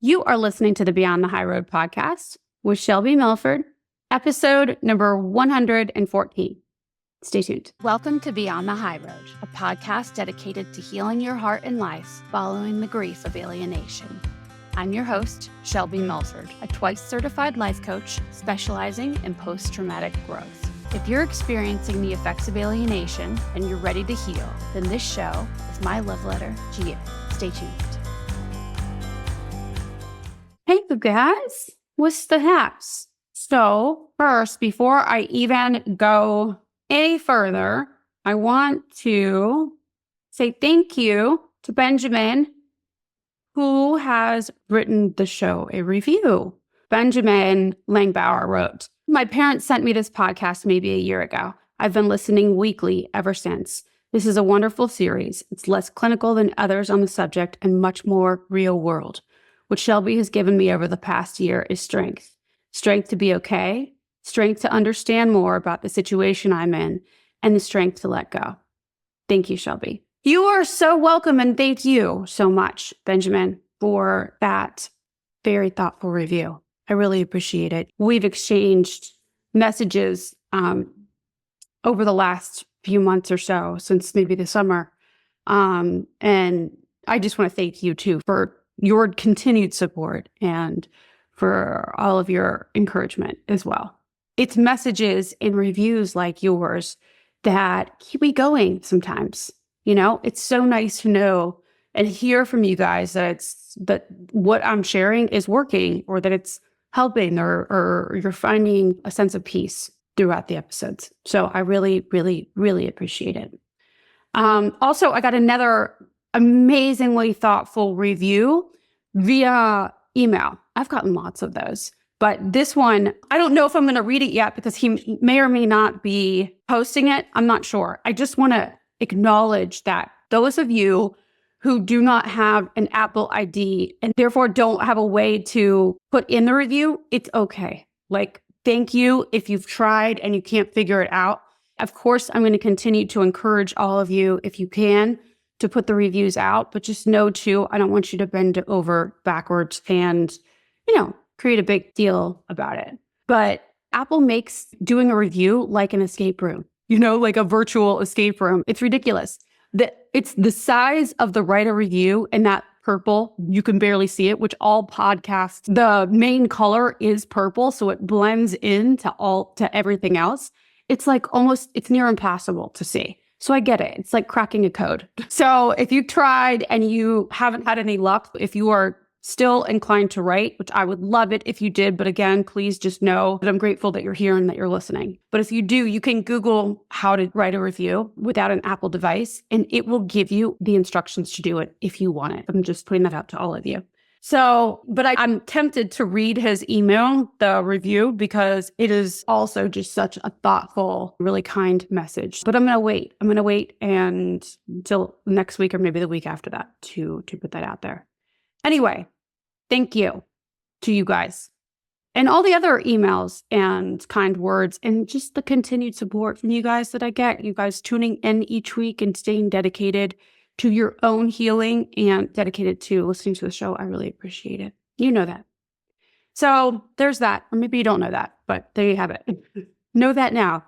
You are listening to the Beyond the High Road podcast with Shelby Milford, episode number 114. Stay tuned. Welcome to Beyond the High Road, a podcast dedicated to healing your heart and life following the grief of alienation. I'm your host, Shelby Milford, a twice certified life coach specializing in post-traumatic growth. If you're experiencing the effects of alienation and you're ready to heal, then this show is my love letter to you. Stay tuned. Hey, you guys, what's the haps? So first, before I even go any further, I want to say thank you to Benjamin, who has written the show a review. Benjamin Langbauer wrote, "My parents sent me this podcast maybe a year ago. I've been listening weekly ever since. This is a wonderful series. It's less clinical than others on the subject and much more real world. What Shelby has given me over the past year is strength. Strength to be okay, strength to understand more about the situation I'm in, and the strength to let go." Thank you, Shelby. You are so welcome, and thank you so much, Benjamin, for that very thoughtful review. I really appreciate it. We've exchanged messages over the last few months or so, since maybe the summer. And I just want to thank you, too, for your continued support and for all of your encouragement as well. It's messages and reviews like yours that keep me going sometimes. You know, it's so nice to know and hear from you guys that what I'm sharing is working, or that it's helping, or you're finding a sense of peace throughout the episodes. So I really, really, really appreciate it. Also, I got another amazingly thoughtful review via email. I've gotten lots of those, but this one, I don't know if I'm going to read it yet because he may or may not be posting it. I'm not sure. I just want to acknowledge that those of you who do not have an Apple ID and therefore don't have a way to put in the review, it's okay. Like, thank you if you've tried and you can't figure it out. Of course, I'm going to continue to encourage all of you, if you can, to put the reviews out, but just know too, I don't want you to bend over backwards and, create a big deal about it. But Apple makes doing a review like an escape room, like a virtual escape room. It's ridiculous. It's the size of the write a review, and that purple, you can barely see it, which all podcasts, the main color is purple, so it blends into everything else. It's like it's near impossible to see. So I get it. It's like cracking a code. So if you tried and you haven't had any luck, if you are still inclined to write, which I would love it if you did, but again, please just know that I'm grateful that you're here and that you're listening. But if you do, you can Google how to write a review without an Apple device, and it will give you the instructions to do it if you want it. I'm just putting that out to all of you. So, but I'm tempted to read his email, the review, because it is also just such a thoughtful, really kind message. But I'm going to wait until next week or maybe the week after that to put that out there. Anyway, thank you to you guys and all the other emails and kind words and just the continued support from you guys that I get. You guys tuning in each week and staying dedicated to your own healing and dedicated to listening to the show. I really appreciate it. You know that. So there's that. Or maybe you don't know that, but there you have it. Know that now.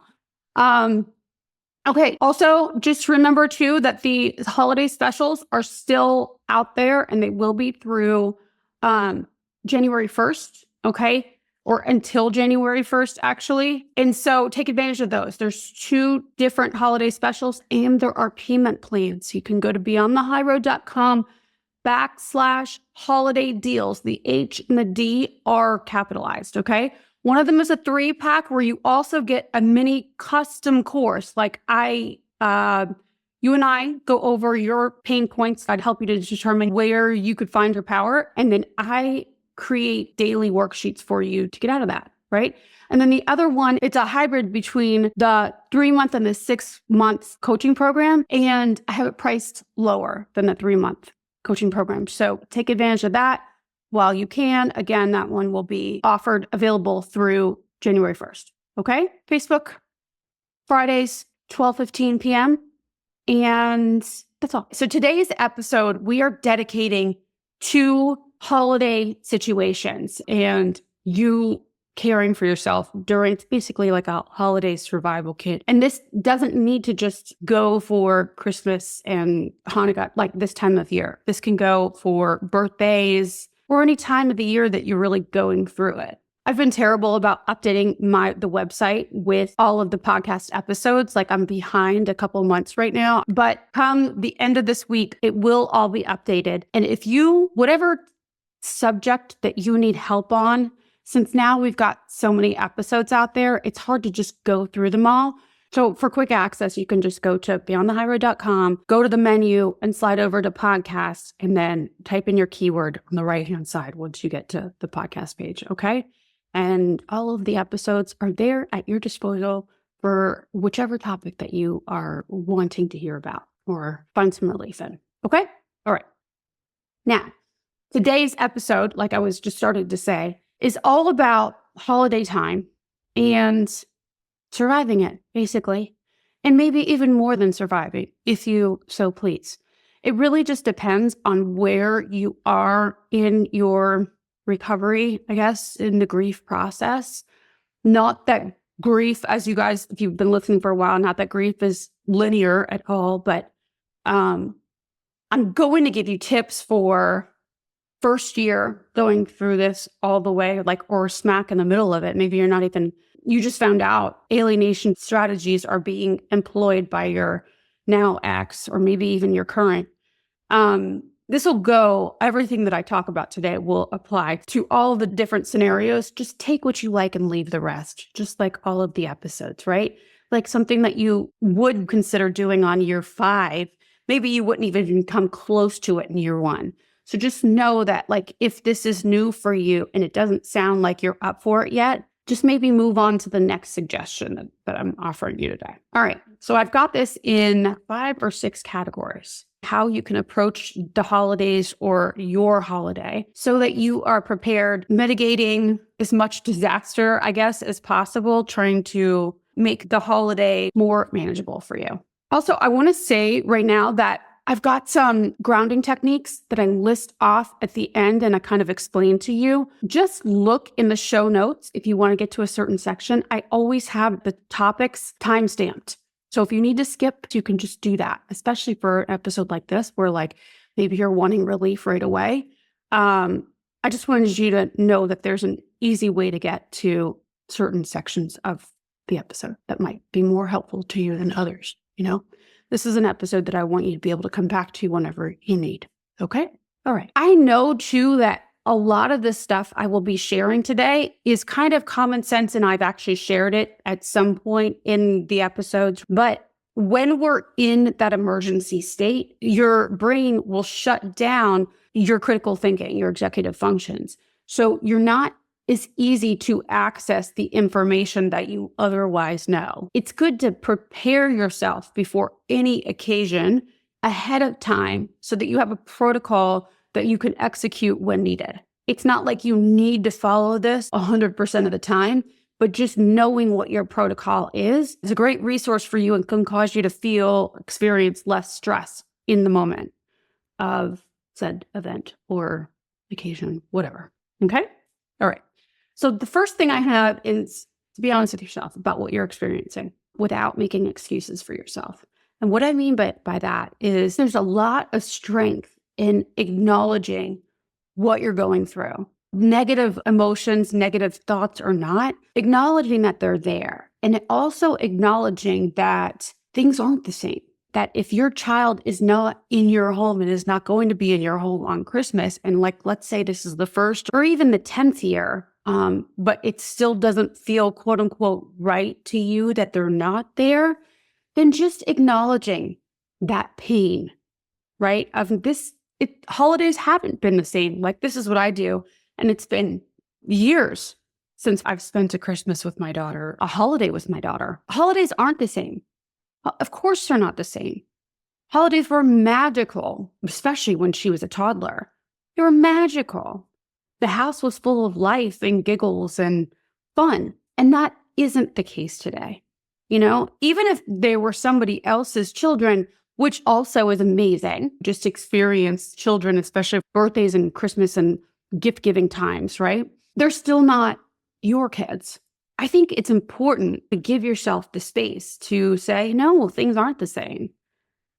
Okay. Also, just remember too that the holiday specials are still out there, and they will be through January 1st. Okay. Or until January 1st, actually. And so take advantage of those. There's 2 different holiday specials, and there are payment plans. You can go to beyondthehighroad.com/holiday deals. The H and the D are capitalized, okay? One of them is a 3-pack where you also get a mini custom course. Like you and I go over your pain points. I'd help you to determine where you could find your power. And then I create daily worksheets for you to get out of that, right? And then the other one, it's a hybrid between the 3-month and the 6-month coaching program. And I have it priced lower than the 3-month coaching program. So take advantage of that while you can. Again, that one will be available through January 1st. Okay? Facebook, Fridays, 12:15 p.m. And that's all. So today's episode, we are dedicating 2 holiday situations and you caring for yourself during, it's basically like a holiday survival kit. And this doesn't need to just go for Christmas and Hanukkah, like this time of year. This can go for birthdays or any time of the year that you're really going through it. I've been terrible about updating the website with all of the podcast episodes. Like I'm behind a couple months right now, but come the end of this week, it will all be updated. And if whatever subject that you need help on, since now we've got so many episodes out there, it's hard to just go through them all. So for quick access, you can just go to beyondthehighroad.com, go to the menu and slide over to podcasts, and then type in your keyword on the right-hand side once you get to the podcast page, okay? And all of the episodes are there at your disposal for whichever topic that you are wanting to hear about or find some relief in, okay? All right. Now, today's episode, like I was just started to say, is all about holiday time and surviving it, basically. And maybe even more than surviving, if you so please. It really just depends on where you are in your recovery, I guess, in the grief process. Not that grief, as you guys, if you've been listening for a while, not that grief is linear at all, but I'm going to give you tips for first year going through this all the way, like, or smack in the middle of it. Maybe you just found out alienation strategies are being employed by your now ex, or maybe even your current. Everything that I talk about today will apply to all the different scenarios. Just take what you like and leave the rest, just like all of the episodes, right? Like something that you would consider doing on year 5, maybe you wouldn't even come close to it in year 1. So just know that, like, if this is new for you and it doesn't sound like you're up for it yet, just maybe move on to the next suggestion that I'm offering you today. All right. So I've got this in 5 or 6 categories. How you can approach the holidays or your holiday so that you are prepared, mitigating as much disaster, I guess, as possible, trying to make the holiday more manageable for you. Also, I want to say right now that I've got some grounding techniques that I list off at the end and I kind of explain to you. Just look in the show notes if you want to get to a certain section. I always have the topics timestamped. So if you need to skip, you can just do that, especially for an episode like this where like maybe you're wanting relief right away. I just wanted you to know that there's an easy way to get to certain sections of the episode that might be more helpful to you than others, you know? This is an episode that I want you to be able to come back to whenever you need. Okay? All right. I know too that a lot of the stuff I will be sharing today is kind of common sense, and I've actually shared it at some point in the episodes. But when we're in that emergency state, your brain will shut down your critical thinking, your executive functions. So you're not as easy to access the information that you otherwise know. It's good to prepare yourself before any occasion ahead of time so that you have a protocol that you can execute when needed. It's not like you need to follow this 100% of the time, but just knowing what your protocol is a great resource for you and can cause you to experience less stress in the moment of said event or occasion, whatever. Okay? All right. So the first thing I have is to be honest with yourself about what you're experiencing without making excuses for yourself. And what I mean by that is there's a lot of strength in acknowledging what you're going through. Negative emotions, negative thoughts or not, acknowledging that they're there. And also acknowledging that things aren't the same. That if your child is not in your home and is not going to be in your home on Christmas, and like, let's say this is the 1st or even the 10th year, but it still doesn't feel quote unquote right to you that they're not there, then just acknowledging that pain, right? Holidays haven't been the same. Like, this is what I do. And it's been years since I've spent a Christmas with my daughter, a holiday with my daughter. Holidays aren't the same. Of course they're not the same. Holidays were magical, especially when she was a toddler. They were magical. The house was full of life and giggles and fun. And that isn't the case today. You know, even if they were somebody else's children, which also is amazing, just experience children, especially birthdays and Christmas and gift-giving times, right? They're still not your kids. I think it's important to give yourself the space to say, no, things aren't the same.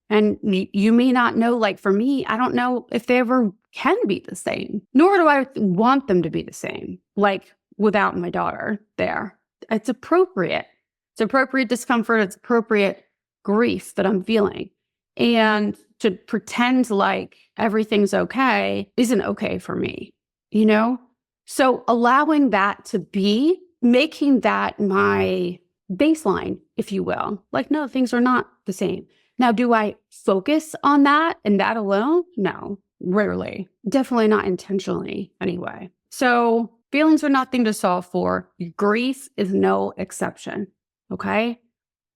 And you may not know, like for me, I don't know if they ever can be the same, nor do I want them to be the same, like without my daughter there. It's appropriate. It's appropriate discomfort. It's appropriate grief that I'm feeling. And to pretend like everything's okay isn't okay for me, you know? So allowing that to be, making that my baseline, if you will, like, no, things are not the same. Now, do I focus on that and that alone? No, rarely. Definitely not intentionally anyway. So feelings are nothing to solve for. Grief is no exception, okay?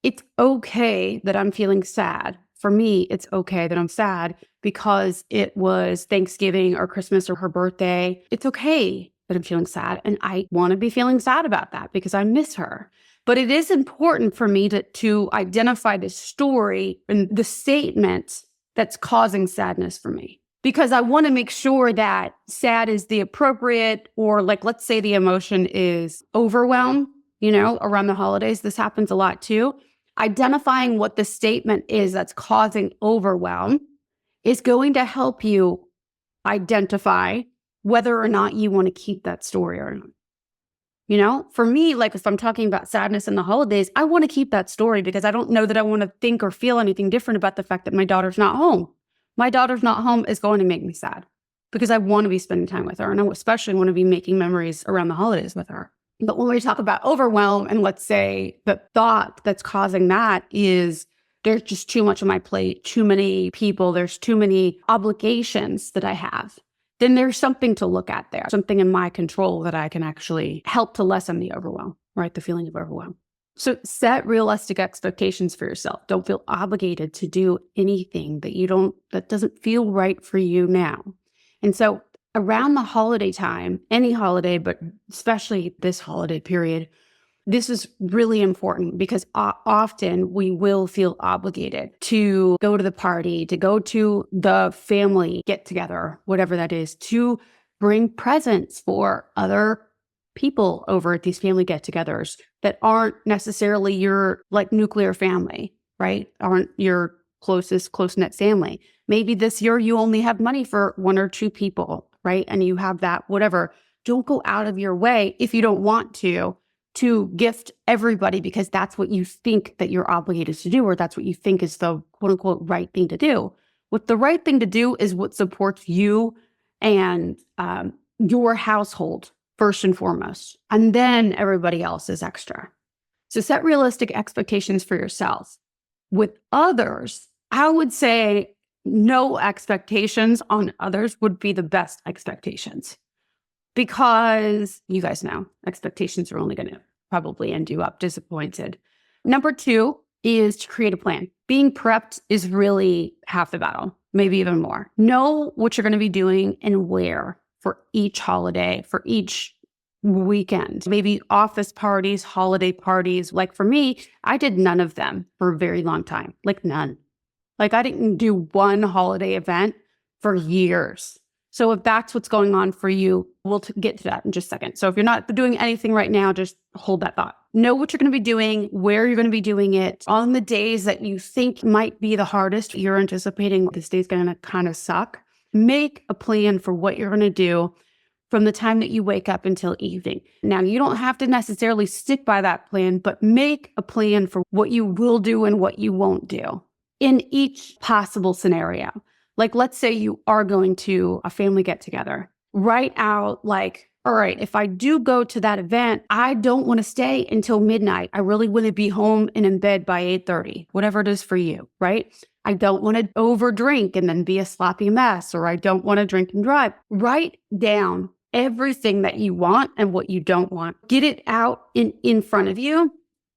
It's okay that I'm feeling sad. For me, it's okay that I'm sad because it was Thanksgiving or Christmas or her birthday. It's okay that I'm feeling sad, and I want to be feeling sad about that because I miss her. But it is important for me to identify the story and the statement that's causing sadness for me, because I want to make sure that sad is the appropriate, or like, let's say the emotion is overwhelm, around the holidays. This happens a lot too. Identifying what the statement is that's causing overwhelm is going to help you identify whether or not you want to keep that story or not. For me, like if I'm talking about sadness in the holidays, I want to keep that story because I don't know that I want to think or feel anything different about the fact that my daughter's not home. My daughter's not home is going to make me sad because I want to be spending time with her. And I especially want to be making memories around the holidays with her. But when we talk about overwhelm, and let's say the thought that's causing that is there's just too much on my plate, too many people, there's too many obligations that I have, then there's something to look at there, something in my control that I can actually help to lessen the overwhelm, right? The feeling of overwhelm. So set realistic expectations for yourself. Don't feel obligated to do anything that doesn't feel right for you now. And so around the holiday time, any holiday, but especially this holiday period, this is really important because often we will feel obligated to go to the party, to go to the family get together, whatever that is, to bring presents for other people over at these family get-togethers that aren't necessarily your like nuclear family, right? Aren't your closest, close-knit family. Maybe this year you only have money for one or two people, right? And you have that, whatever. Don't go out of your way if you don't want to gift everybody because that's what you think that you're obligated to do, or that's what you think is the quote unquote right thing to do. What the right thing to do is what supports you and your household first and foremost. And then everybody else is extra. So set realistic expectations for yourself. With others, I would say no expectations on others would be the best expectations. Because you guys know, expectations are only going to probably end you up disappointed. Number 2 is to create a plan. Being prepped is really half the battle, maybe even more. Know what you're going to be doing and where for each holiday, for each weekend. Maybe office parties, holiday parties. Like for me, I did none of them for a very long time. Like none. Like I didn't do one holiday event for years. So if that's what's going on for you, we'll get to that in just a second. So if you're not doing anything right now, just hold that thought. Know what you're going to be doing, where you're going to be doing it. On the days that you think might be the hardest, you're anticipating this day's going to kind of suck. Make a plan for what you're going to do from the time that you wake up until evening. Now, you don't have to necessarily stick by that plan, but make a plan for what you will do and what you won't do in each possible scenario. Like, let's say you are going to a family get together. Write out like, all right, if I do go to that event, I don't want to stay until midnight. I really want to be home and in bed by 8:30, whatever it is for you, right? I don't want to overdrink and then be a sloppy mess, or I don't want to drink and drive. Write down everything that you want and what you don't want. Get it out in front of you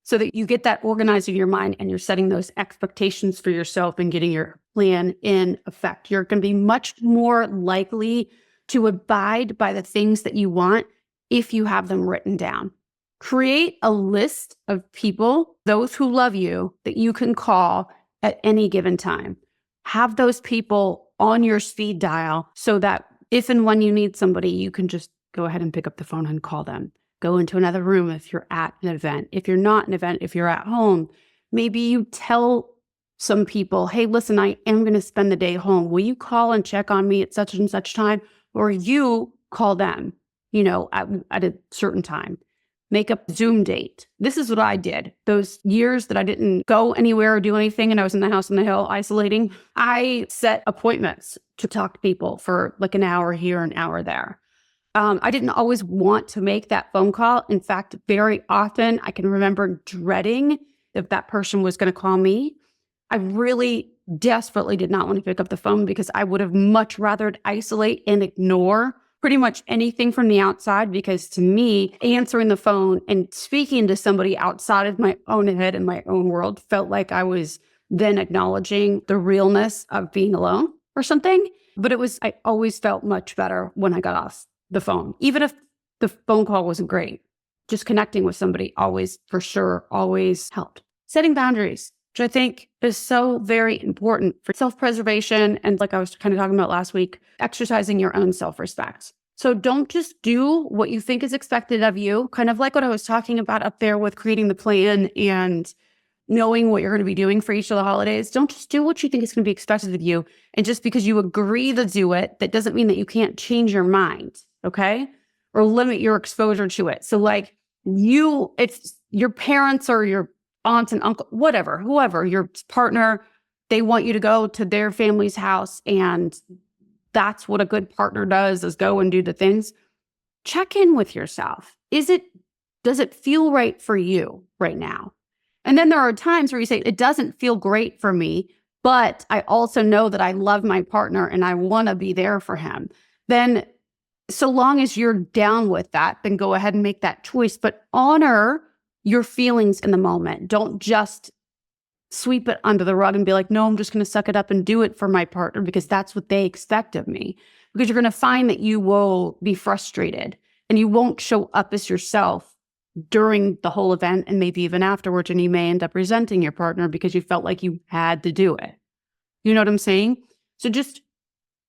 so that you get that organized in your mind and you're setting those expectations for yourself and getting your plan in effect. You're going to be much more likely to abide by the things that you want if you have them written down. Create a list of people, those who love you, that you can call at any given time. Have those people on your speed dial so that if and when you need somebody, you can just go ahead and pick up the phone and call them. Go into another room if you're at an event. If you're not an event, if you're at home, maybe you tell some people, hey, listen, I am going to spend the day home. Will you call and check on me at such and such time? Or you call them, at a certain time. Make a Zoom date. This is what I did. Those years that I didn't go anywhere or do anything and I was in the house on the hill isolating, I set appointments to talk to people for like an hour here, an hour there. I didn't always want to make that phone call. In fact, very often I can remember dreading if that person was going to call me. I really desperately did not want to pick up the phone because I would have much rather isolate and ignore pretty much anything from the outside, because to me, answering the phone and speaking to somebody outside of my own head and my own world felt like I was then acknowledging the realness of being alone or something. But I always felt much better when I got off the phone, even if the phone call wasn't great. Just connecting with somebody always, for sure, always helped. Setting boundaries, which I think is so very important for self-preservation. And like I was kind of talking about last week, exercising your own self-respect. So don't just do what you think is expected of you, kind of like what I was talking about up there with creating the plan and knowing what you're going to be doing for each of the holidays. Don't just do what you think is going to be expected of you. And just because you agree to do it, that doesn't mean that you can't change your mind, okay? Or limit your exposure to it. So like it's your parents or your aunt and uncle, whatever, whoever, your partner, they want you to go to their family's house, and that's what a good partner does, is go and do the things. Check in with yourself. Does it feel right for you right now? And then there are times where you say, it doesn't feel great for me, but I also know that I love my partner and I want to be there for him. Then so long as you're down with that, then go ahead and make that choice, but honor your feelings in the moment. Don't just sweep it under the rug and be like, no, I'm just going to suck it up and do it for my partner because that's what they expect of me. Because you're going to find that you will be frustrated and you won't show up as yourself during the whole event and maybe even afterwards. And you may end up resenting your partner because you felt like you had to do it. You know what I'm saying? So just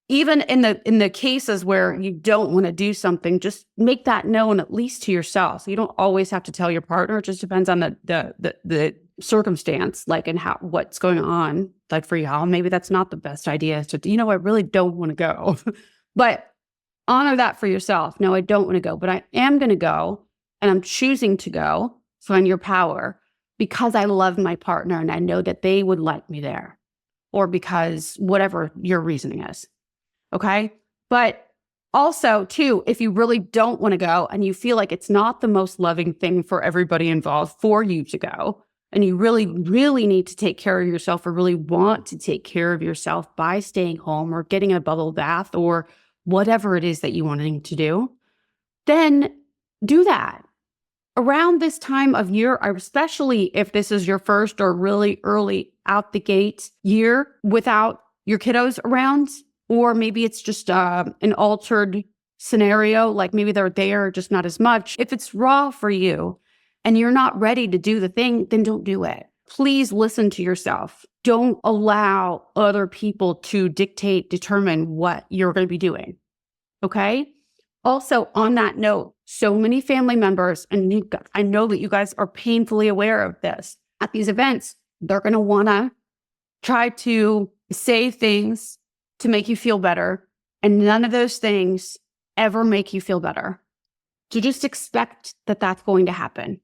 even in the cases where you don't want to do something, just make that known at least to yourself. So you don't always have to tell your partner. It just depends on the circumstance, like, and what's going on, like for y'all. Maybe that's not the best idea. So, I really don't want to go, but honor that for yourself. No, I don't want to go, but I am going to go, and I'm choosing to go. Find your power because I love my partner and I know that they would like me there, or because whatever your reasoning is. Okay. But also too, if you really don't want to go and you feel like it's not the most loving thing for everybody involved for you to go, and you really, really need to take care of yourself or really want to take care of yourself by staying home or getting a bubble bath or whatever it is that you wanting to do, then do that. Around this time of year, especially if this is your first or really early out the gate year without your kiddos around, or maybe it's just an altered scenario, like maybe they're there, just not as much. If it's raw for you and you're not ready to do the thing, then don't do it. Please listen to yourself. Don't allow other people to determine what you're going to be doing. Okay? Also, on that note, so many family members, and I know that you guys are painfully aware of this, at these events, they're going to want to try to say things to make you feel better, and none of those things ever make you feel better. So just expect that that's going to happen,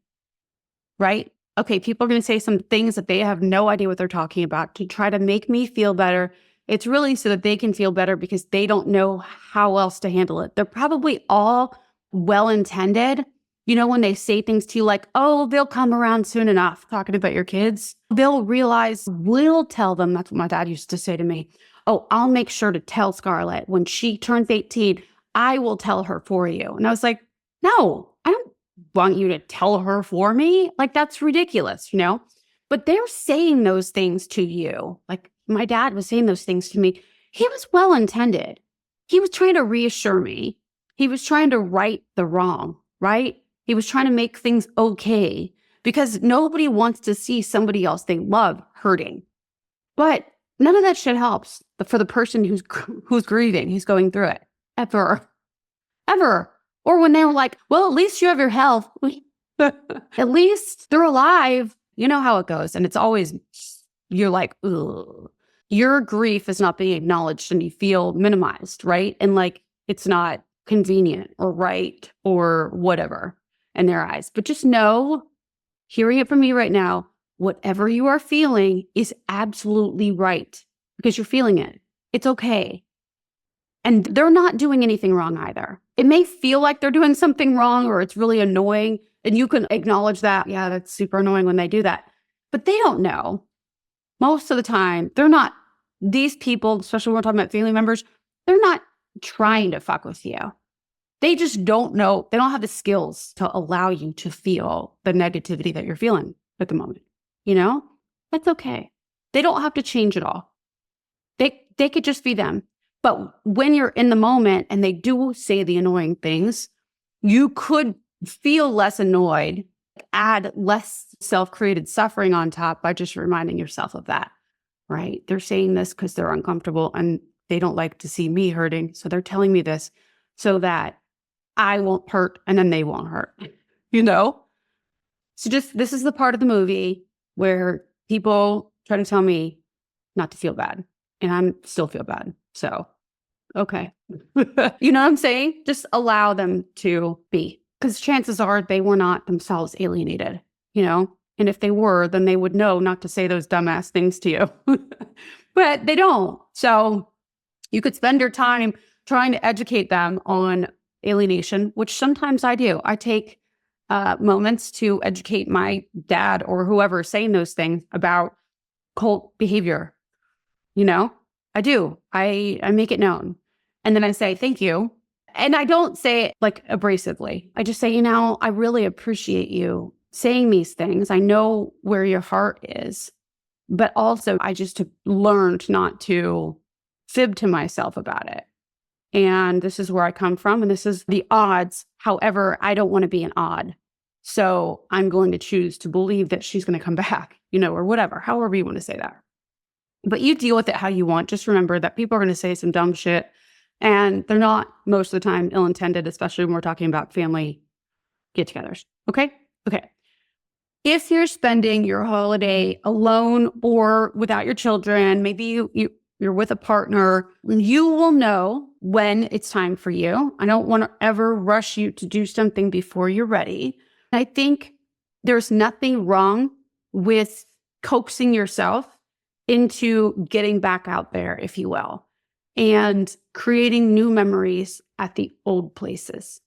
right? Okay, people are going to say some things that they have no idea what they're talking about to try to make me feel better. It's really so that they can feel better because they don't know how else to handle it. They're probably all well-intended. When they say things to you like, oh, they'll come around soon enough, talking about your kids, they'll realize, we'll tell them. That's what my dad used to say to me. Oh, I'll make sure to tell Scarlett when she turns 18, I will tell her for you. And I was like, no, I don't want you to tell her for me. Like, that's ridiculous, But they're saying those things to you. Like my dad was saying those things to me. He was well-intended. He was trying to reassure me. He was trying to right the wrong, right? He was trying to make things okay because nobody wants to see somebody else they love hurting. But none of that shit helps for the person who's grieving, who's going through it. ever, ever. Or when they were like, well, at least you have your health. At least they're alive. You know how it goes. And it's always, you're like, ugh. Your grief is not being acknowledged and you feel minimized, right? And like, it's not convenient or right or whatever in their eyes. But just know, hearing it from me right now, whatever you are feeling is absolutely right because you're feeling it. It's okay. And they're not doing anything wrong either. It may feel like they're doing something wrong or it's really annoying. And you can acknowledge that. Yeah, that's super annoying when they do that. But they don't know. Most of the time, they're not, these people, especially when we're talking about family members, they're not trying to fuck with you. They just don't know. They don't have the skills to allow you to feel the negativity that you're feeling at the moment. You know, that's okay. They don't have to change it all. They could just be them. But when you're in the moment and they do say the annoying things, you could feel less annoyed, add less self-created suffering on top by just reminding yourself of that, right? They're saying this because they're uncomfortable and they don't like to see me hurting. So they're telling me this so that I won't hurt and then they won't hurt, you know? So just, this is the part of the movie where people try to tell me not to feel bad and I still feel bad. So, okay. You know what I'm saying? Just allow them to be, because chances are they were not themselves alienated, you know? And if they were, then they would know not to say those dumbass things to you, but they don't. So you could spend your time trying to educate them on alienation, which sometimes I do. I take moments to educate my dad or whoever is saying those things about cult behavior. You know, I do. I make it known. And then I say, thank you. And I don't say it like abrasively. I just say, you know, I really appreciate you saying these things. I know where your heart is, but also I just have learned not to fib to myself about it. And this is where I come from. And this is the odds. However, I don't want to be an odd. So I'm going to choose to believe that she's going to come back, you know, or whatever, however you want to say that. But you deal with it how you want. Just remember that people are going to say some dumb shit and they're not most of the time ill-intended, especially when we're talking about family get-togethers. Okay? Okay. If you're spending your holiday alone or without your children, maybe you're with a partner, you will know when it's time for you. I don't want to ever rush you to do something before you're ready. I think there's nothing wrong with coaxing yourself into getting back out there, if you will, and creating new memories at the old places.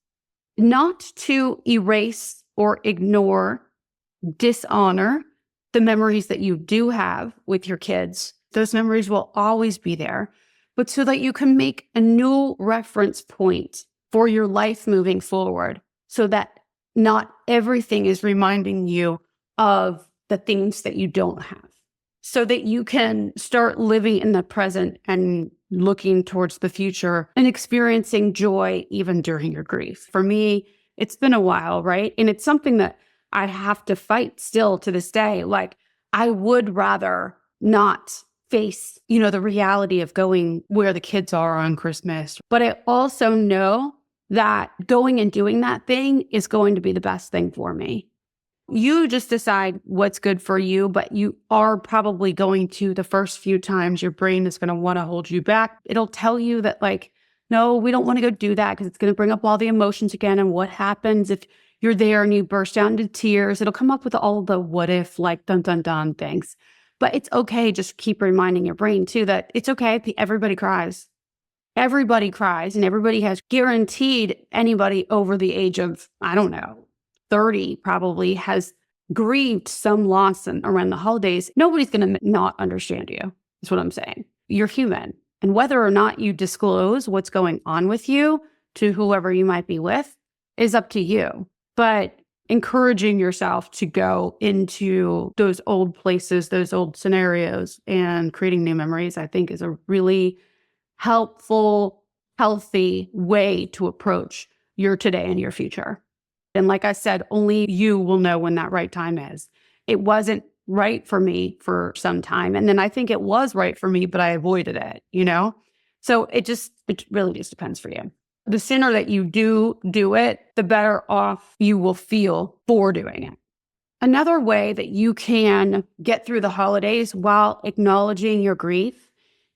Not to erase or ignore, dishonor the memories that you do have with your kids. Those memories will always be there, but so that you can make a new reference point for your life moving forward so that not everything is reminding you of the things that you don't have. So that you can start living in the present and looking towards the future and experiencing joy even during your grief. For me, it's been a while, right? And it's something that I have to fight still to this day. Like, I would rather not face, you know, the reality of going where the kids are on Christmas. But I also know that going and doing that thing is going to be the best thing for me. You just decide what's good for you, but you are probably going to, the first few times, your brain is going to want to hold you back. It'll tell you that, like, no, we don't want to go do that because it's going to bring up all the emotions again. And what happens if you're there and you burst out into tears? It'll come up with all the what if, like, dun, dun, dun things. But it's okay. Just keep reminding your brain too that it's okay. Everybody cries. Everybody cries, and everybody has guaranteed anybody over the age of, I don't know, 30 probably has grieved some loss around the holidays. Nobody's going to not understand you, is what I'm saying. You're human. And whether or not you disclose what's going on with you to whoever you might be with is up to you. But encouraging yourself to go into those old places, those old scenarios, and creating new memories, I think is a really helpful, healthy way to approach your today and your future. And like I said, only you will know when that right time is. It wasn't right for me for some time. And then I think it was right for me, but I avoided it, you know? So it really just depends for you. the sooner that you do it, the better off you will feel for doing it. Another way that you can get through the holidays while acknowledging your grief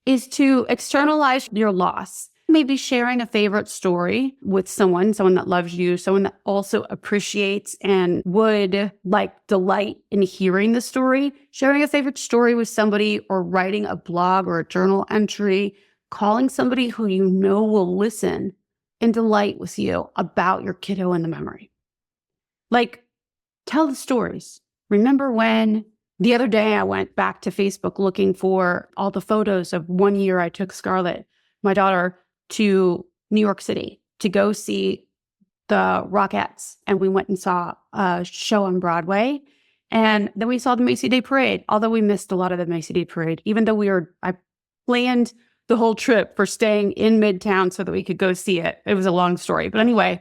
is to externalize your loss. Maybe sharing a favorite story with someone that loves you, someone that also appreciates and would delight in hearing the story. Sharing a favorite story with somebody, or writing a blog or a journal entry, calling somebody who you know will listen and delight with you about your kiddo and the memory. Tell the stories. Remember when the other day I went back to Facebook looking for all the photos of one year I took Scarlett, my daughter, to New York City to go see the Rockettes. And we went and saw a show on Broadway. And then we saw the Macy Day Parade, although we missed a lot of the Macy Day Parade, even though I planned the whole trip for staying in Midtown so that we could go see it. It was a long story. But anyway,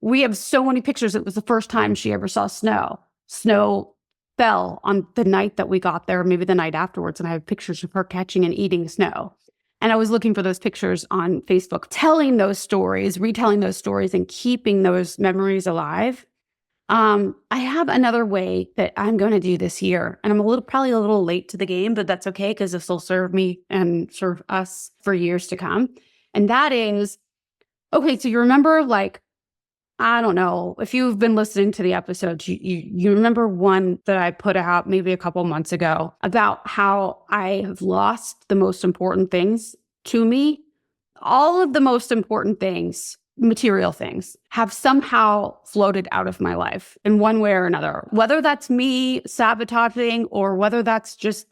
we have so many pictures. It was the first time she ever saw snow. Snow fell on the night that we got there, maybe the night afterwards. And I have pictures of her catching and eating snow. And I was looking for those pictures on Facebook, telling those stories, retelling those stories, and keeping those memories alive. I have another way that I'm going to do this year, and I'm probably a little late to the game, but that's okay because this will serve me and serve us for years to come. And that is, okay, so you remember, I don't know, if you've been listening to the episodes, you remember one that I put out maybe a couple months ago about how I have lost the most important things to me. All of the most important things, material things, have somehow floated out of my life in one way or another. Whether that's me sabotaging or whether that's just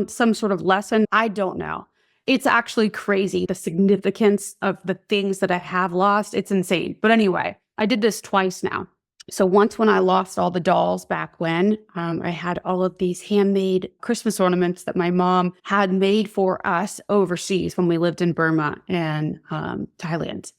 some sort of lesson, I don't know. It's actually crazy, the significance of the things that I have lost. It's insane. But anyway, I did this twice now. So once when I lost all the dolls back when, I had all of these handmade Christmas ornaments that my mom had made for us overseas when we lived in Burma and Thailand.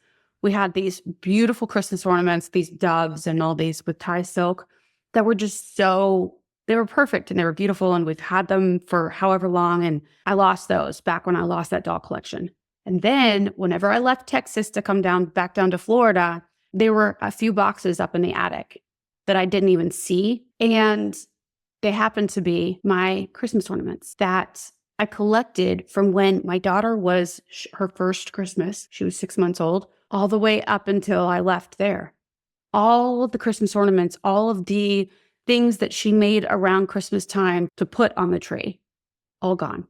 We had these beautiful Christmas ornaments, these doves and all these with Thai silk that were just they were perfect and they were beautiful. And we've had them for however long. And I lost those back when I lost that doll collection. And then whenever I left Texas to come back down to Florida, there were a few boxes up in the attic that I didn't even see. And they happened to be my Christmas ornaments that I collected from when my daughter was her first Christmas. She was 6 months old, all the way up until I left there. All of the Christmas ornaments, all of the things that she made around Christmas time to put on the tree, all gone.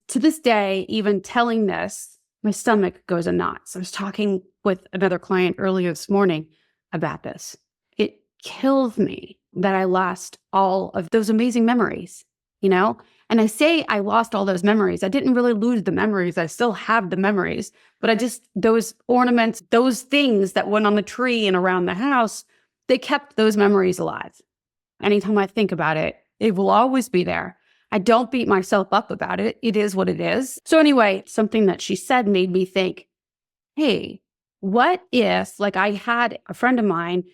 To this day, even telling this, my stomach goes in knots. I was talking with another client earlier this morning about this. It kills me that I lost all of those amazing memories, And I say I lost all those memories. I didn't really lose the memories. I still have the memories. But those ornaments, those things that went on the tree and around the house, they kept those memories alive. Anytime I think about it, it will always be there. I don't beat myself up about it. It is what it is. So anyway, something that she said made me think, hey, what if, I had a friend of mine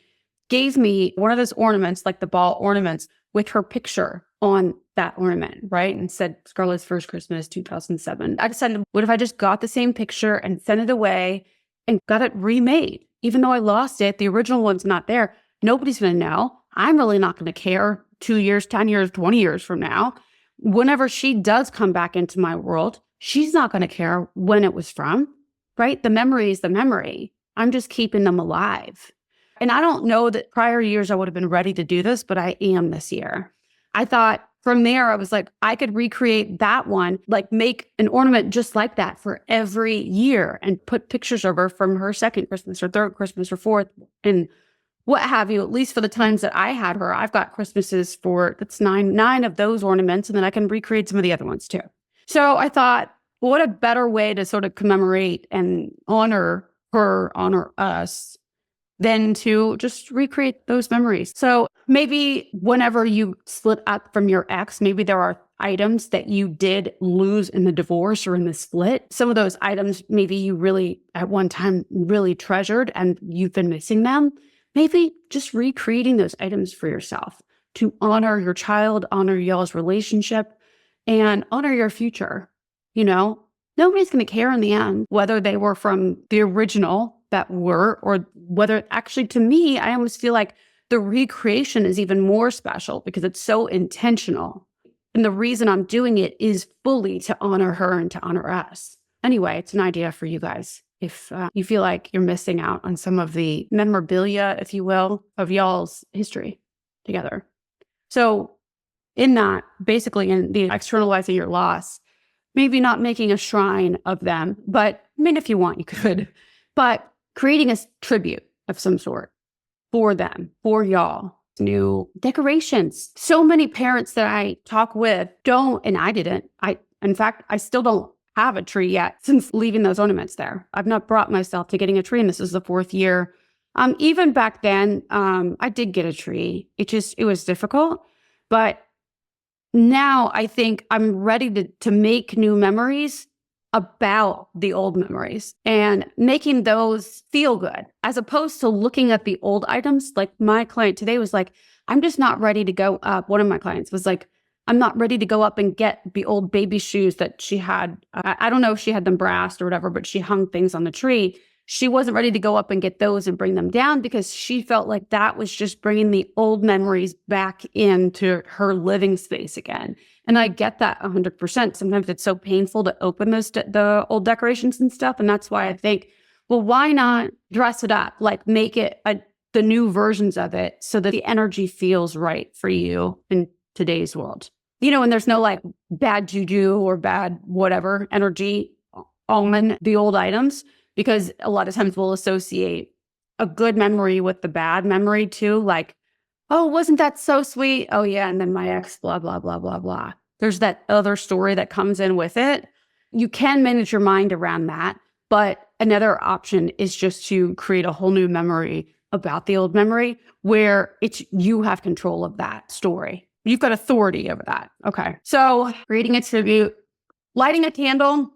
gave me one of those ornaments, the ball ornaments, with her picture on that ornament, right? And said, Scarlett's first Christmas, 2007. I decided, what if I just got the same picture and sent it away and got it remade? Even though I lost it, the original one's not there. Nobody's going to know. I'm really not going to care 2 years, 10 years, 20 years from now. Whenever she does come back into my world, she's not going to care when it was from, right? The memory is the memory. I'm just keeping them alive. And I don't know that prior years I would have been ready to do this, but I am this year. I thought from there, I was I could recreate that one, make an ornament just like that for every year and put pictures of her from her second Christmas or third Christmas or fourth and what have you, at least for the times that I had her. I've got Christmases that's nine of those ornaments, and then I can recreate some of the other ones too. So I thought, what a better way to sort of commemorate and honor her, honor us, than to just recreate those memories. So maybe whenever you split up from your ex, maybe there are items that you did lose in the divorce or in the split. Some of those items maybe you really, at one time, really treasured and you've been missing them. Maybe just recreating those items for yourself to honor your child, honor y'all's relationship, and honor your future. Nobody's going to care in the end whether they were from the original that were, or whether actually, to me, I almost feel like the recreation is even more special because it's so intentional. And the reason I'm doing it is fully to honor her and to honor us. Anyway, it's an idea for you guys. If you feel like you're missing out on some of the memorabilia, if you will, of y'all's history together. So in that, basically in the externalizing your loss, maybe not making a shrine of them, but I mean, if you want, you could, but creating a tribute of some sort for them, for y'all. New decorations. So many parents that I talk with don't, and I didn't. In fact, I still don't have a tree yet since leaving those ornaments there. I've not brought myself to getting a tree, and this is the 4th year. Even back then, I did get a tree. It was difficult, but now I think I'm ready to make new memories about the old memories and making those feel good, as opposed to looking at the old items. Like my client today was like, I'm just not ready to go up. One of my clients was like, I'm not ready to go up and get the old baby shoes that she had. I don't know if she had them brassed or whatever, but she hung things on the tree. She wasn't ready to go up and get those and bring them down because she felt like that was just bringing the old memories back into her living space again. And I get that 100%. Sometimes it's so painful to open the old decorations and stuff. And that's why I think, well, why not dress it up? Like make it the new versions of it so that the energy feels right for you in today's world. And there's no like bad juju or bad whatever energy on the old items, because a lot of times we'll associate a good memory with the bad memory too. Like, oh, wasn't that so sweet? Oh yeah. And then my ex, blah, blah, blah, blah, blah. There's that other story that comes in with it. You can manage your mind around that. But another option is just to create a whole new memory about the old memory where you have control of that story. You've got authority over that. Okay. So creating a tribute, lighting a candle.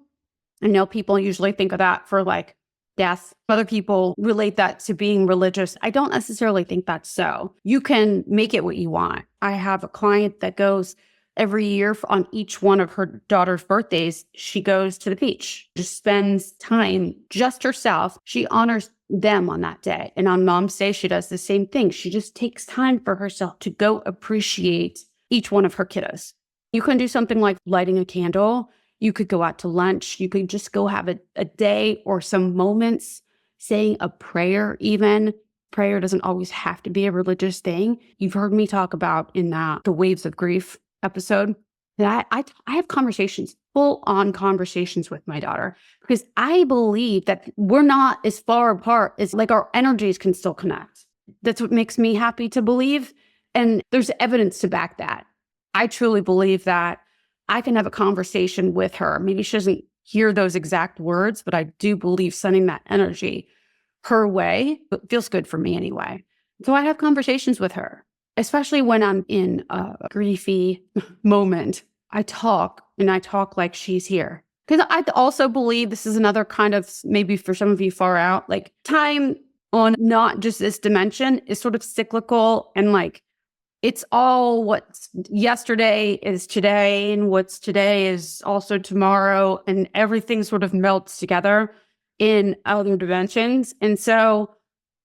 I know people usually think of that for like death. Other people relate that to being religious. I don't necessarily think that's so. You can make it what you want. I have a client that goes every year on each one of her daughter's birthdays. She goes to the beach, just spends time just herself. She honors them on that day. And on Mom's Day, she does the same thing. She just takes time for herself to go appreciate each one of her kiddos. You can do something like lighting a candle. You could go out to lunch. You could just go have a day or some moments saying a prayer even. Prayer doesn't always have to be a religious thing. You've heard me talk about in the Waves of Grief episode that I have conversations, full-on conversations with my daughter, because I believe that we're not as far apart as like our energies can still connect. That's what makes me happy to believe. And there's evidence to back that. I truly believe that I can have a conversation with her. Maybe she doesn't hear those exact words, but I do believe sending that energy her way feels good for me anyway. So I have conversations with her, especially when I'm in a griefy moment. I talk like she's here. Because I also believe this is another kind of, maybe for some of you far out, like time on not just this dimension is sort of cyclical, and like it's all what's yesterday is today, and what's today is also tomorrow, and everything sort of melts together in other dimensions. And so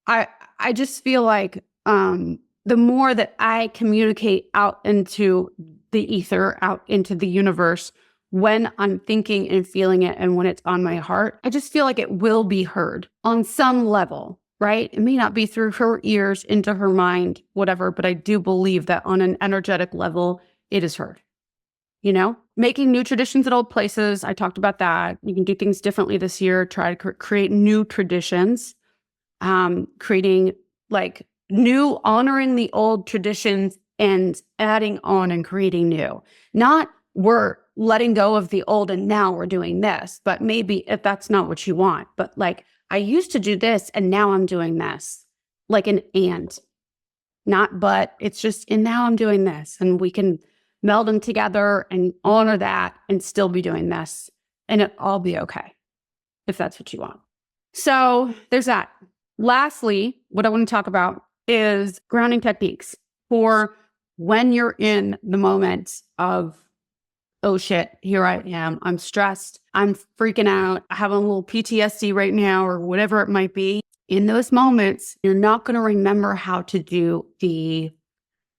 I just feel like the more that I communicate out into the ether, out into the universe, when I'm thinking and feeling it and when it's on my heart, I just feel like it will be heard on some level. Right? It may not be through her ears, into her mind, whatever, but I do believe that on an energetic level, it is heard. Making new traditions at old places. I talked about that. You can do things differently this year. Try to create new traditions. Creating like new, honoring the old traditions and adding on and creating new. Not we're letting go of the old and now we're doing this, but maybe if that's not what you want, but like, I used to do this and now I'm doing this, like an and, not but. It's just, and now I'm doing this, and we can meld them together and honor that and still be doing this, and it'll all be okay if that's what you want. So there's that. Lastly, what I want to talk about is grounding techniques for when you're in the moment of oh shit, here I am. I'm stressed. I'm freaking out. I have a little PTSD right now or whatever it might be. In those moments, you're not going to remember how to do the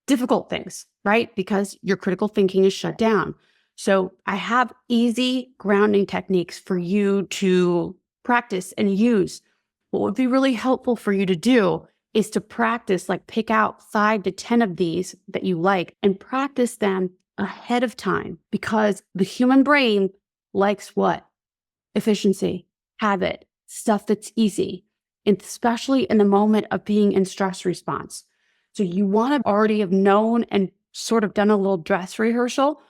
difficult things, right? Because your critical thinking is shut down. So I have easy grounding techniques for you to practice and use. What would be really helpful for you to do is to practice, like pick out 5 to 10 of these that you like and practice them ahead of time, because the human brain likes what? Efficiency, habit, stuff that's easy, and especially in the moment of being in stress response. So you want to already have known and sort of done a little dress rehearsal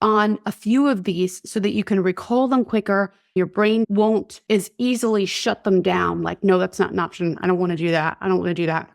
on a few of these so that you can recall them quicker. Your brain won't as easily shut them down. Like, no, that's not an option. I don't want to do that. I don't want to do that.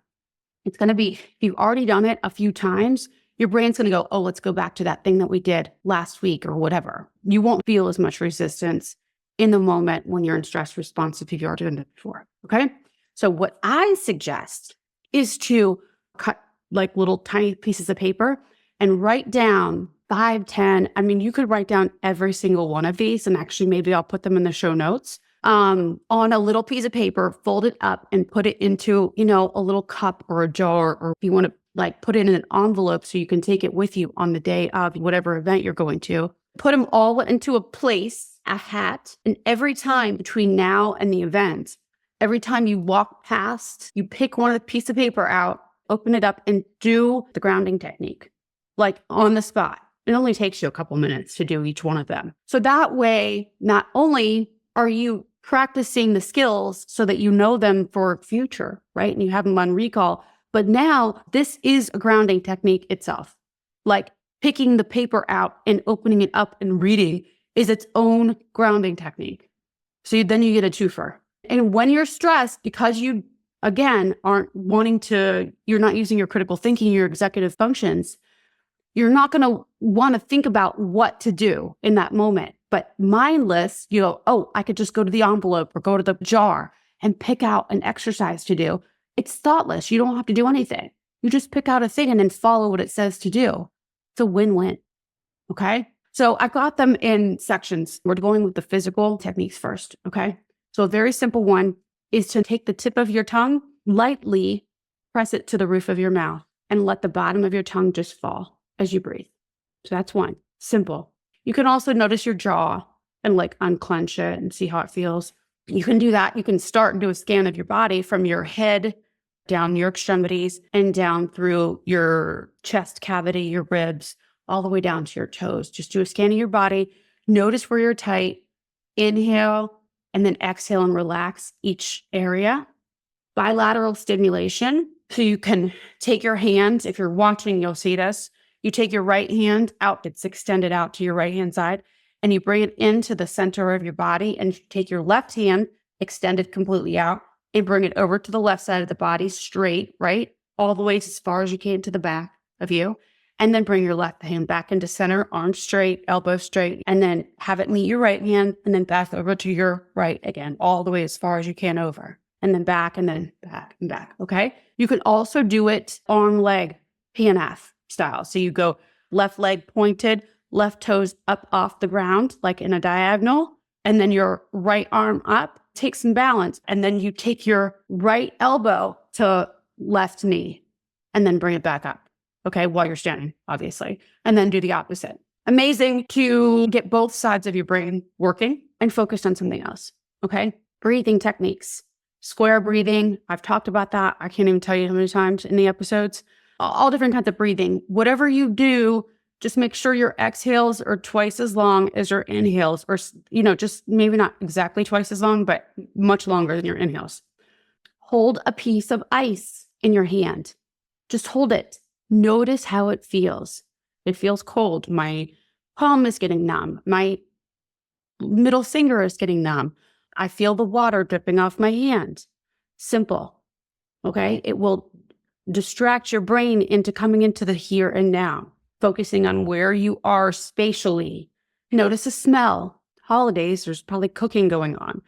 It's going to be, if you've already done it a few times, your brain's going to go, oh, let's go back to that thing that we did last week or whatever. You won't feel as much resistance in the moment when you're in stress response if you've already done it before. Okay. So what I suggest is to cut like little tiny pieces of paper and write down 5, 10. I mean, you could write down every single one of these, and actually maybe I'll put them in the show notes on a little piece of paper, fold it up and put it into, a little cup or a jar, or if you want to like put it in an envelope so you can take it with you on the day of whatever event you're going to. Put them all into a place, a hat, and every time between now and the event, every time you walk past, you pick one of the piece of paper out, open it up, and do the grounding technique, like on the spot. It only takes you a couple minutes to do each one of them. So that way, not only are you practicing the skills so that you know them for future, right? And you have them on recall, but now this is a grounding technique itself. Like picking the paper out and opening it up and reading is its own grounding technique. So then you get a twofer. And when you're stressed, because you, again, you're not using your critical thinking, your executive functions, you're not going to want to think about what to do in that moment. But mindless, you go, oh, I could just go to the envelope or go to the jar and pick out an exercise to do. It's thoughtless. You don't have to do anything. You just pick out a thing and then follow what it says to do. It's a win-win. Okay. So I got them in sections. We're going with the physical techniques first. Okay. So a very simple one is to take the tip of your tongue, lightly press it to the roof of your mouth and let the bottom of your tongue just fall as you breathe. So that's one. Simple. You can also notice your jaw and like unclench it and see how it feels. You can do that. You can start and do a scan of your body from your head down your extremities and down through your chest cavity, your ribs, all the way down to your toes. Just do a scan of your body. Notice where you're tight. Inhale and then exhale and relax each area. Bilateral stimulation. So you can take your hand. If you're watching, you'll see this. You take your right hand out. It's extended out to your right hand side. And you bring it into the center of your body. And you take your left hand, extended completely out, and bring it over to the left side of the body, straight, right? All the way as far as you can to the back of you. And then bring your left hand back into center, arms straight, elbows straight, and then have it meet your right hand and then back over to your right again, all the way as far as you can over. And then back and then back and back, okay? You can also do it arm, leg, PNF style. So you go left leg pointed, left toes up off the ground, like in a diagonal, and then your right arm up, take some balance. And then you take your right elbow to left knee and then bring it back up. Okay, while you're standing, obviously, and then do the opposite. Amazing to get both sides of your brain working and focused on something else. Okay, breathing techniques, square breathing. I've talked about that. I can't even tell you how many times in the episodes. All different kinds of breathing. Whatever you do, just make sure your exhales are twice as long as your inhales, or, just maybe not exactly twice as long, but much longer than your inhales. Hold a piece of ice in your hand. Just hold it. Notice how it feels. It feels cold. My palm is getting numb. My middle finger is getting numb. I feel the water dripping off my hand. Simple. Okay? It will distract your brain into coming into the here and now, focusing on where you are spatially. Notice a smell. Holidays, there's probably cooking going on.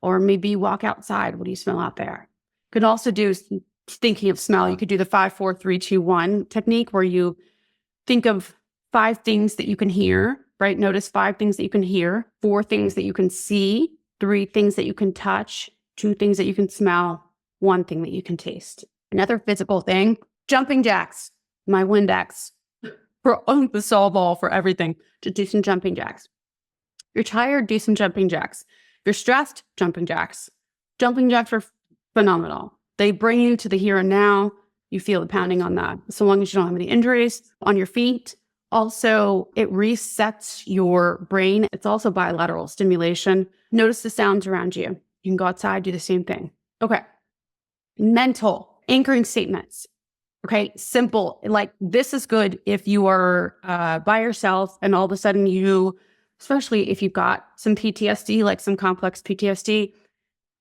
Or maybe you walk outside. What do you smell out there? Could also do, thinking of smell, you could do the 5, 4, 3, 2, 1 technique where you think of 5 things that you can hear right? Notice 5 things that you can hear, 4 things that you can see, 3 things that you can touch, 2 things that you can smell, 1 thing that you can taste. Another physical thing, jumping jacks, my Windex, for the solve all for everything. Just do some jumping jacks. If you're tired, do some jumping jacks. If you're stressed, jumping jacks. Jumping jacks are phenomenal. They bring you to the here and now. You feel the pounding on that, so long as you don't have any injuries on your feet. Also, it resets your brain. It's also bilateral stimulation. Notice the sounds around you. You can go outside, do the same thing. Okay. Mental anchoring statements. Okay. Simple. Like, this is good if you are by yourself and all of a sudden especially if you've got some PTSD, like some complex PTSD,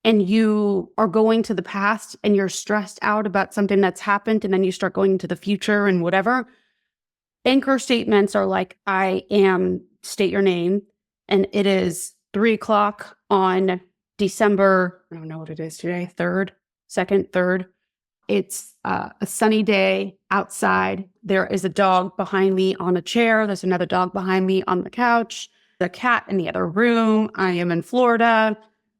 and you are going to the past and you're stressed out about something that's happened, and then you start going to the future and whatever. Anchor statements are like, I am, state your name, and it is 3:00 on December, I don't know what it is today, 3rd, 3rd. It's a sunny day outside. There is a dog behind me on a chair. There's another dog behind me on the couch. The cat in the other room. I am in Florida.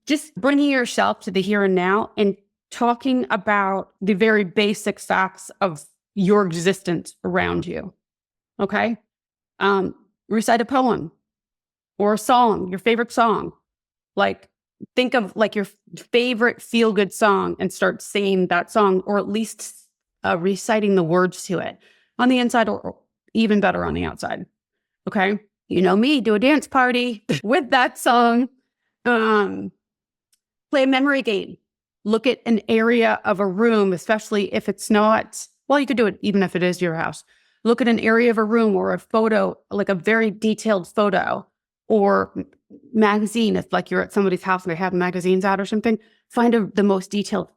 Just bringing yourself to the here and now and talking about the very basic facts of your existence around you. Okay? Recite a poem or a song, your favorite song. Like, think of like your favorite feel-good song and start singing that song, or at least reciting the words to it on the inside, or even better on the outside. Okay? You know me, do a dance party with that song. Play a memory game. Look at an area of a room, especially if it's not, well, you could do it even if it is your house. Look at an area of a room or a photo, like a very detailed photo or magazine. If like you're at somebody's house and they have magazines out or something, find the most detailed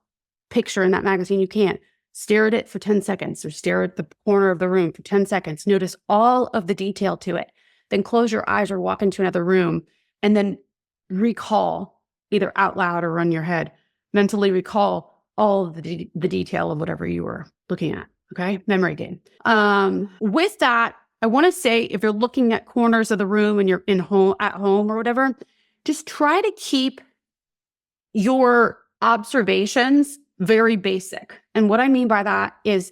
picture in that magazine you can. Stare at it for 10 seconds or stare at the corner of the room for 10 seconds. Notice all of the detail to it. Then close your eyes or walk into another room and then recall, either out loud or in your head, mentally recall all of the detail of whatever you were looking at. Okay. Memory game. With that, I want to say, if you're looking at corners of the room and you're at home or whatever, just try to keep your observations very basic. And what I mean by that is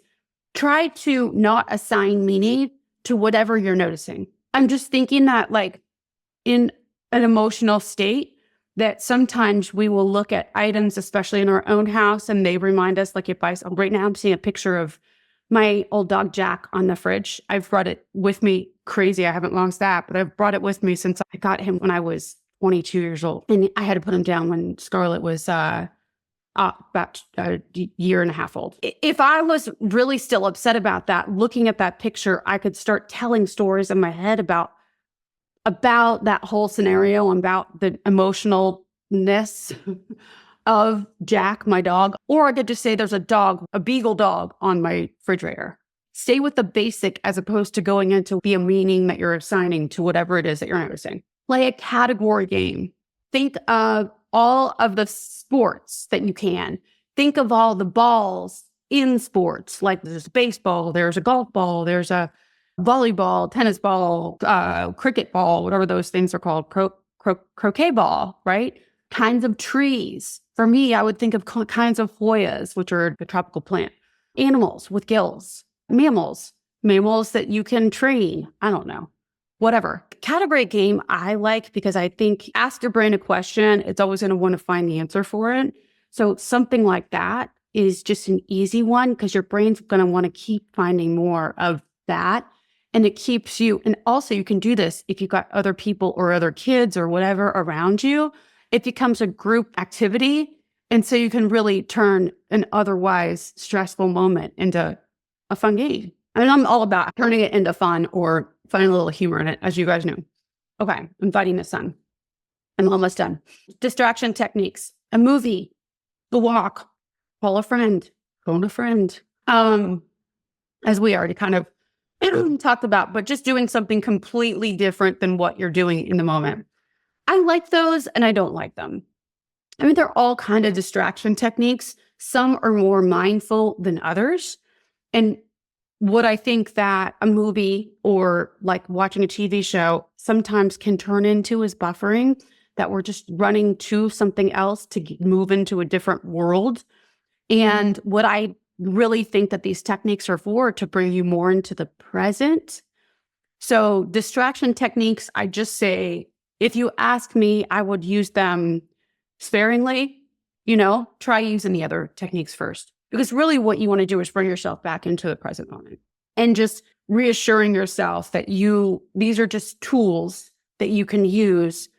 try to not assign meaning to whatever you're noticing. I'm just thinking that, like, in an emotional state, that sometimes we will look at items, especially in our own house, and they remind us, like, right now I'm seeing a picture of my old dog Jack on the fridge. I've brought it with me. Crazy, I haven't lost that, but I've brought it with me since I got him when I was 22 years old. And I had to put him down when Scarlett was about a year and a half old. If I was really still upset about that, looking at that picture, I could start telling stories in my head about that whole scenario, about the emotionalness of Jack, my dog. Or I could just say there's a beagle dog on my refrigerator. Stay with the basic as opposed to going into a meaning that you're assigning to whatever it is that you're noticing. Play a category game. Think of all of the sports that you can. Think of all the balls in sports. Like, there's a baseball, there's a golf ball, there's a volleyball, tennis ball, cricket ball, whatever those things are called, croquet ball, right? Kinds of trees. For me, I would think of kinds of Hoyas, which are a tropical plant. Animals with gills. Mammals that you can train. I don't know. Whatever. Category game I like because I think ask your brain a question, it's always going to want to find the answer for it. So something like that is just an easy one because your brain's going to want to keep finding more of that. And it keeps you, and also you can do this if you've got other people or other kids or whatever around you. It becomes a group activity. And so you can really turn an otherwise stressful moment into a fun game. I mean, I'm all about turning it into fun or finding a little humor in it, as you guys know. Okay, I'm fighting the sun. I'm almost done. Distraction techniques. A movie, a walk, call a friend, phone a friend. As we already kind of talked about, but just doing something completely different than what you're doing in the moment. I like those and I don't like them. I mean, they're all kind of distraction techniques. Some are more mindful than others. And what I think that a movie or like watching a TV show sometimes can turn into is buffering, that we're just running to something else to move into a different world. And what I really think that these techniques are for, to bring you more into the present. So distraction techniques, I just say, if you ask me, I would use them sparingly. Try using the other techniques first. Because really what you want to do is bring yourself back into the present moment and just reassuring yourself that these are just tools that you can use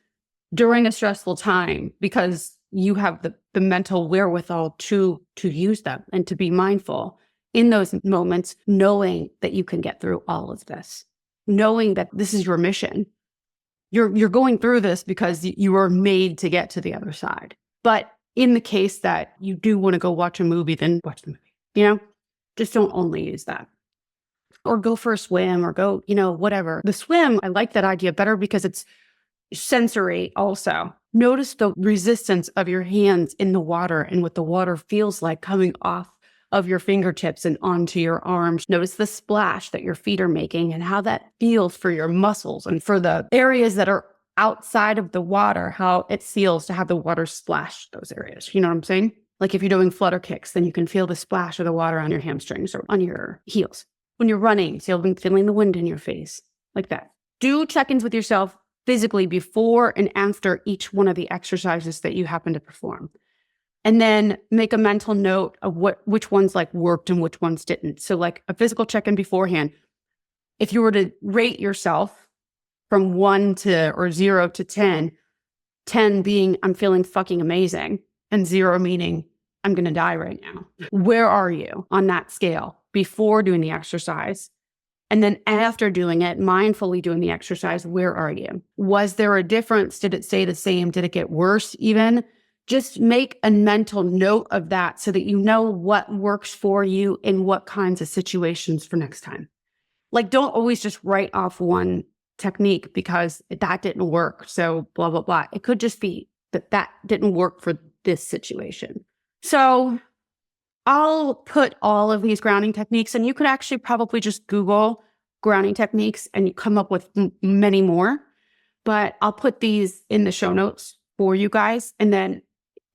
during a stressful time, because you have the mental wherewithal to use them and to be mindful in those moments, knowing that you can get through all of this, knowing that this is your mission. You're going through this because you were made to get to the other side. But in the case that you do want to go watch a movie, then watch the movie, just don't only use that. Or go for a swim or go, whatever. The swim, I like that idea better because it's sensory also. Notice the resistance of your hands in the water and what the water feels like coming off of your fingertips and onto your arms. Notice the splash that your feet are making and how that feels for your muscles, and for the areas that are outside of the water, how it feels to have the water splash those areas. You know what I'm saying? Like if you're doing flutter kicks, then you can feel the splash of the water on your hamstrings or on your heels. When you're running, feeling the wind in your face, like that. Do check-ins with yourself physically before and after each one of the exercises that you happen to perform. And then make a mental note of which ones like worked and which ones didn't. So like a physical check-in beforehand, if you were to rate yourself from 0 to 10, 10 being I'm feeling fucking amazing, and 0 meaning I'm going to die right now. Where are you on that scale before doing the exercise? And then after doing it, mindfully doing the exercise, where are you? Was there a difference? Did it stay the same? Did it get worse even? Just make a mental note of that so that you know what works for you in what kinds of situations for next time. Like, don't always just write off one technique because that didn't work. So blah, blah, blah. It could just be that didn't work for this situation. So I'll put all of these grounding techniques, and you could actually probably just Google grounding techniques and you come up with many more, but I'll put these in the show notes for you guys. And then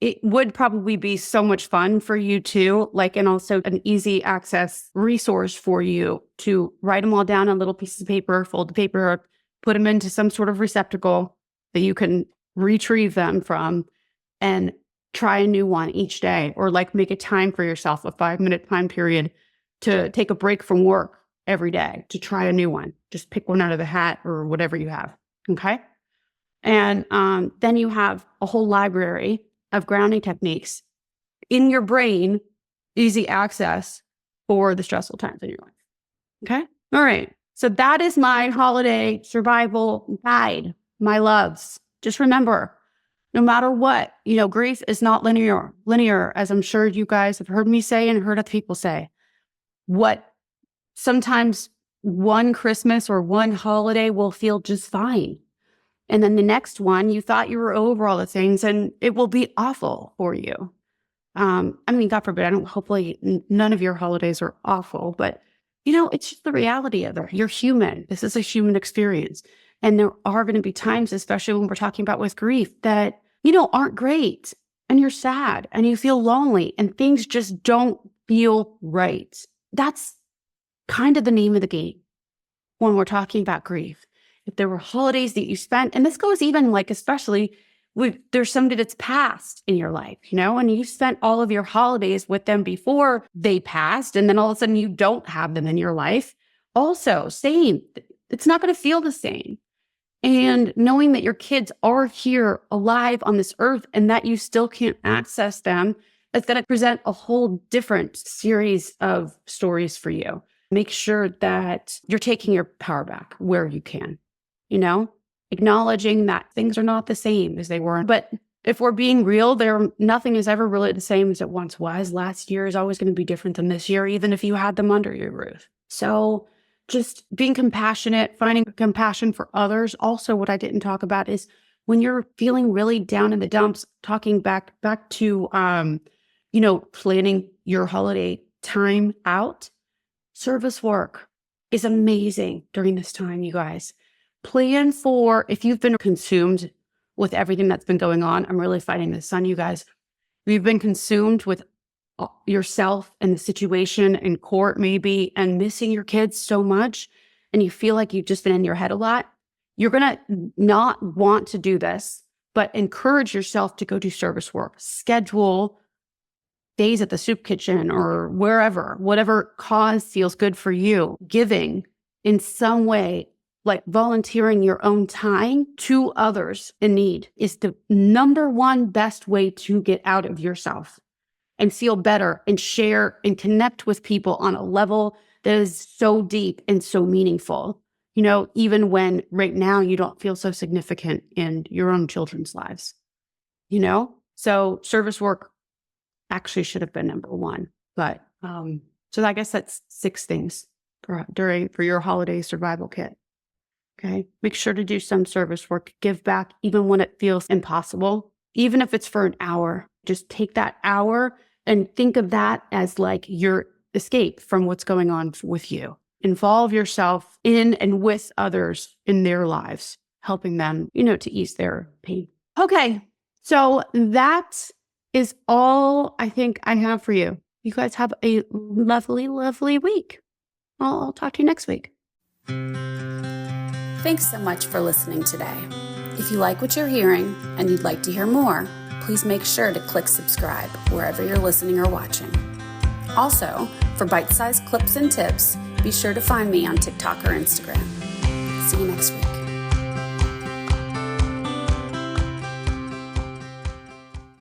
it would probably be so much fun for you too, and also an easy access resource for you to write them all down on little pieces of paper, fold the paper up, put them into some sort of receptacle that you can retrieve them from, and try a new one each day, or make a time for yourself, a 5-minute time period to take a break from work every day to try a new one. Just pick one out of the hat or whatever you have. Okay. And then you have a whole library of grounding techniques in your brain, easy access for the stressful times in your life. Okay. All right. So that is my holiday survival guide, my loves. Just remember, no matter what, grief is not linear, as I'm sure you guys have heard me say and heard other people say. What sometimes one Christmas or one holiday will feel just fine. And then the next one, you thought you were over all the things and it will be awful for you. God forbid, hopefully none of your holidays are awful, but it's just the reality of it. You're human. This is a human experience. And there are going to be times, especially when we're talking about with grief, that, aren't great, and you're sad and you feel lonely and things just don't feel right. That's kind of the name of the game when we're talking about grief. If there were holidays that you spent, and this goes even especially there's somebody that's passed in your life, and you spent all of your holidays with them before they passed, and then all of a sudden you don't have them in your life. Also, same. It's not going to feel the same. And knowing that your kids are here alive on this earth and that you still can't access them, it's going to present a whole different series of stories for you. Make sure that you're taking your power back where you can, acknowledging that things are not the same as they were. But if we're being real, nothing is ever really the same as it once was. Last year is always going to be different than this year, even if you had them under your roof. So just being compassionate, finding compassion for others. Also, what I didn't talk about is when you're feeling really down in the dumps, talking back to, planning your holiday time out. Service work is amazing during this time, you guys. Plan for, if you've been consumed with everything that's been going on, I'm really fighting this on you guys. If you've been consumed with yourself and the situation in court maybe, and missing your kids so much, and you feel like you've just been in your head a lot, you're going to not want to do this, but encourage yourself to go do service work. Schedule days at the soup kitchen or wherever, whatever cause feels good for you. Giving in some way, like volunteering your own time to others in need, is the number one best way to get out of yourself and feel better and share and connect with people on a level that is so deep and so meaningful. You know, even when right now you don't feel so significant in your own children's lives, you know? So service work actually should have been number one. But so I guess that's 6 things for your holiday survival kit. Okay. Make sure to do some service work. Give back even when it feels impossible. Even if it's for an hour, just take that hour and think of that as like your escape from what's going on with you. Involve yourself in and with others in their lives, helping them, you know, to ease their pain. Okay. So that is all I think I have for you. You guys have a lovely, lovely week. I'll talk to you next week. Thanks so much for listening today. If you like what you're hearing and you'd like to hear more, please make sure to click subscribe wherever you're listening or watching. Also, for bite-sized clips and tips, be sure to find me on TikTok or Instagram. See you next week.